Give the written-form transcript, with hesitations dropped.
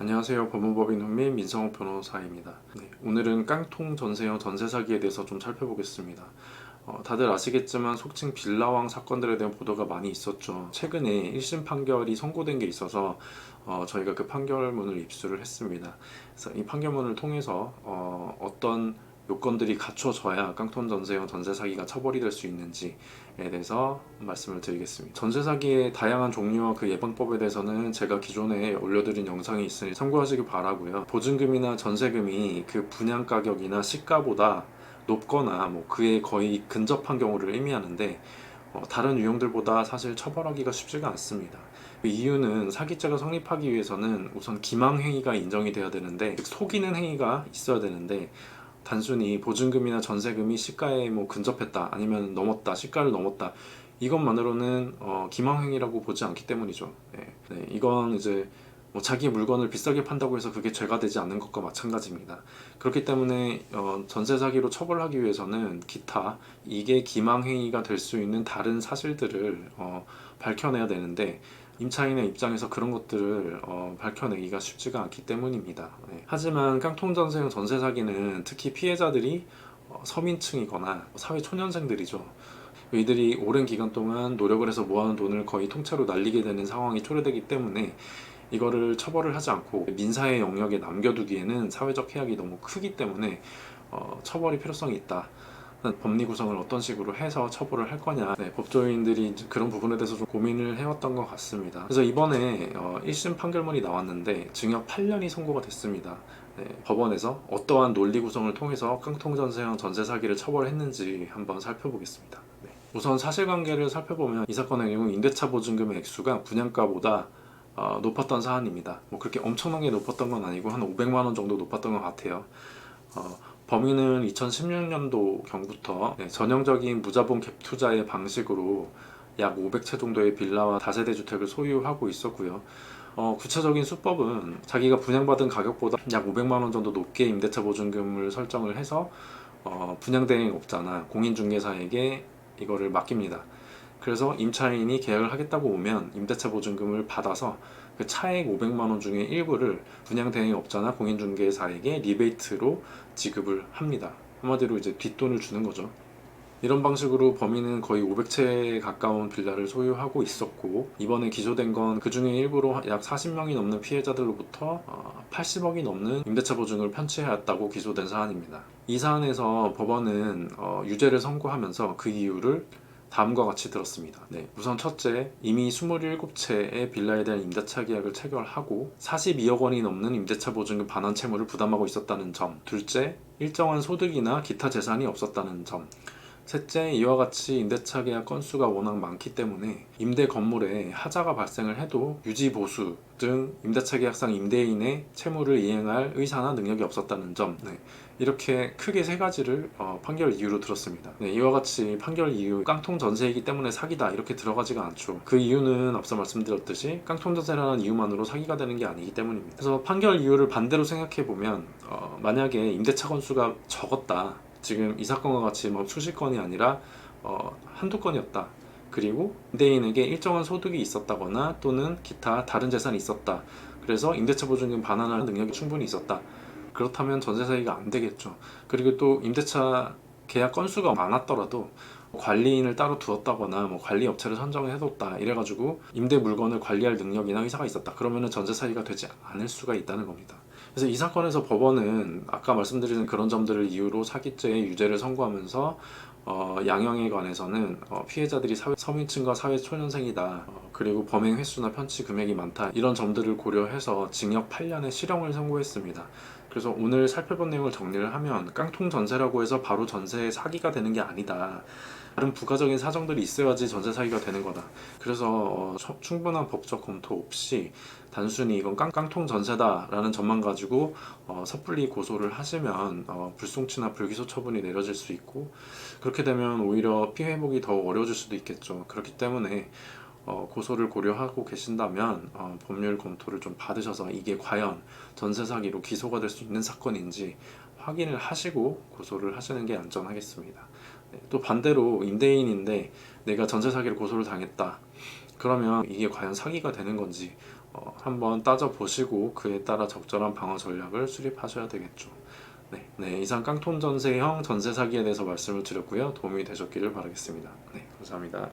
안녕하세요. 법무법인 훈민 민성호 변호사입니다. 오늘은 깡통 전세형 전세 사기에 대해서 좀 살펴보겠습니다. 다들 아시겠지만 속칭 빌라왕 사건들에 대한 보도가 많이 있었죠. 최근에 1심 판결이 선고된 게 있어서 저희가 그 판결문을 입수를 했습니다. 그래서 이 판결문을 통해서 어떤 요건들이 갖춰져야 깡통 전세형 전세 사기가 처벌이 될 수 있는지에 대해서 말씀을 드리겠습니다. 전세 사기의 다양한 종류와 그 예방법에 대해서는 제가 기존에 올려드린 영상이 있으니 참고하시기 바라고요. 보증금이나 전세금이 그 분양 가격이나 시가보다 높거나 그에 거의 근접한 경우를 의미하는데 다른 유형들보다 사실 처벌하기가 쉽지가 않습니다. 그 이유는 사기죄가 성립하기 위해서는 우선 기망행위가 인정이 돼야 되는데, 속이는 행위가 있어야 되는데, 단순히 보증금이나 전세금이 시가에 근접했다, 아니면 넘었다, 시가를 넘었다, 이것만으로는 기망행위라고 보지 않기 때문이죠. 이건 이제 자기 물건을 비싸게 판다고 해서 그게 죄가 되지 않는 것과 마찬가지입니다. 그렇기 때문에 전세 사기로 처벌하기 위해서는 기타 이게 기망행위가 될 수 있는 다른 사실들을 밝혀내야 되는데, 임차인의 입장에서 그런 것들을 밝혀내기가 쉽지가 않기 때문입니다. 하지만 깡통전세형 전세 사기는 특히 피해자들이 서민층이거나 사회 초년생들이죠. 이들이 오랜 기간 동안 노력을 해서 모아놓은 돈을 거의 통째로 날리게 되는 상황이 초래되기 때문에 이거를 처벌을 하지 않고 민사의 영역에 남겨두기에는 사회적 해악이 너무 크기 때문에 처벌이 필요성이 있다. 법리 구성을 어떤 식으로 해서 처벌을 할 거냐, 법조인들이 그런 부분에 대해서 좀 고민을 해왔던 것 같습니다. 그래서 이번에 1심 판결문이 나왔는데 징역 8년이 선고가 됐습니다. 법원에서 어떠한 논리 구성을 통해서 깡통전세형 전세 사기를 처벌했는지 한번 살펴보겠습니다. 우선 사실관계를 살펴보면 이 사건의 경우 임대차 보증금의 액수가 분양가보다 높았던 사안입니다. 그렇게 엄청나게 높았던 건 아니고 한 500만 원 정도 높았던 것 같아요. 범인은 2016년도 경부터 전형적인 무자본 갭 투자의 방식으로 약 500채 정도의 빌라와 다세대 주택을 소유하고 있었고요. 구체적인 수법은 자기가 분양받은 가격보다 약 500만 원 정도 높게 임대차 보증금을 설정을 해서 분양대행업자나 공인중개사에게 이거를 맡깁니다. 그래서 임차인이 계약을 하겠다고 오면 임대차 보증금을 받아서 그 차액 500만 원 중에 일부를 분양대행업자나 공인중개사에게 리베이트로 지급을 합니다. 한마디로 이제 뒷돈을 주는 거죠. 이런 방식으로 범인은 거의 500채에 가까운 빌라를 소유하고 있었고, 이번에 기소된 건 그 중에 일부로 약 40명이 넘는 피해자들로부터 80억이 넘는 임대차 보증을 편취해왔다고 기소된 사안입니다. 이 사안에서 법원은 유죄를 선고하면서 그 이유를 다음과 같이 들었습니다. 우선 첫째, 이미 27채의 빌라에 대한 임대차 계약을 체결하고 42억 원이 넘는 임대차 보증금 반환 채무를 부담하고 있었다는 점. 둘째, 일정한 소득이나 기타 재산이 없었다는 점. 셋째, 이와 같이 임대차 계약 건수가 워낙 많기 때문에 임대 건물에 하자가 발생을 해도 유지 보수 등 임대차 계약상 임대인의 채무를 이행할 의사나 능력이 없었다는 점. 이렇게 크게 세 가지를 판결 이유로 들었습니다. 이와 같이 판결 이유, 깡통 전세이기 때문에 사기다 이렇게 들어가지가 않죠. 그 이유는 앞서 말씀드렸듯이 깡통 전세라는 이유만으로 사기가 되는 게 아니기 때문입니다. 그래서 판결 이유를 반대로 생각해 보면 만약에 임대차 건수가 적었다, 지금 이 사건과 같이 수십 건이 아니라 한두 건이었다, 그리고 임대인에게 일정한 소득이 있었다거나 또는 기타 다른 재산이 있었다, 그래서 임대차 보증금 반환할 능력이 충분히 있었다, 그렇다면 전세 사기가 안 되겠죠. 그리고 또 임대차 계약 건수가 많았더라도 관리인을 따로 두었다거나 관리 업체를 선정을 해뒀다 이래가지고 임대 물건을 관리할 능력이나 의사가 있었다, 그러면은 전세 사기가 되지 않을 수가 있다는 겁니다. 그래서 이 사건에서 법원은 아까 말씀드린 그런 점들을 이유로 사기죄의 유죄를 선고하면서 양형에 관해서는 피해자들이 서민층과 사회 초년생이다, 그리고 범행 횟수나 편취 금액이 많다, 이런 점들을 고려해서 징역 8년의 실형을 선고했습니다. 그래서 오늘 살펴본 내용을 정리를 하면 깡통 전세라고 해서 바로 전세 사기가 되는 게 아니다, 다른 부가적인 사정들이 있어야지 전세 사기가 되는 거다. 그래서 충분한 법적 검토 없이 단순히 이건 깡통 전세다라는 점만 가지고 섣불리 고소를 하시면 불송치나 불기소 처분이 내려질 수 있고, 그렇게 되면 오히려 피해 회복이 더 어려워질 수도 있겠죠. 그렇기 때문에 고소를 고려하고 계신다면 법률 검토를 좀 받으셔서 이게 과연 전세 사기로 기소가 될 수 있는 사건인지 확인을 하시고 고소를 하시는 게 안전하겠습니다. 또 반대로 임대인인데 내가 전세 사기를 고소를 당했다, 그러면 이게 과연 사기가 되는 건지 한번 따져보시고 그에 따라 적절한 방어 전략을 수립하셔야 되겠죠. 네, 이상 깡통 전세형 전세 사기에 대해서 말씀을 드렸고요. 도움이 되셨기를 바라겠습니다. 네, 감사합니다.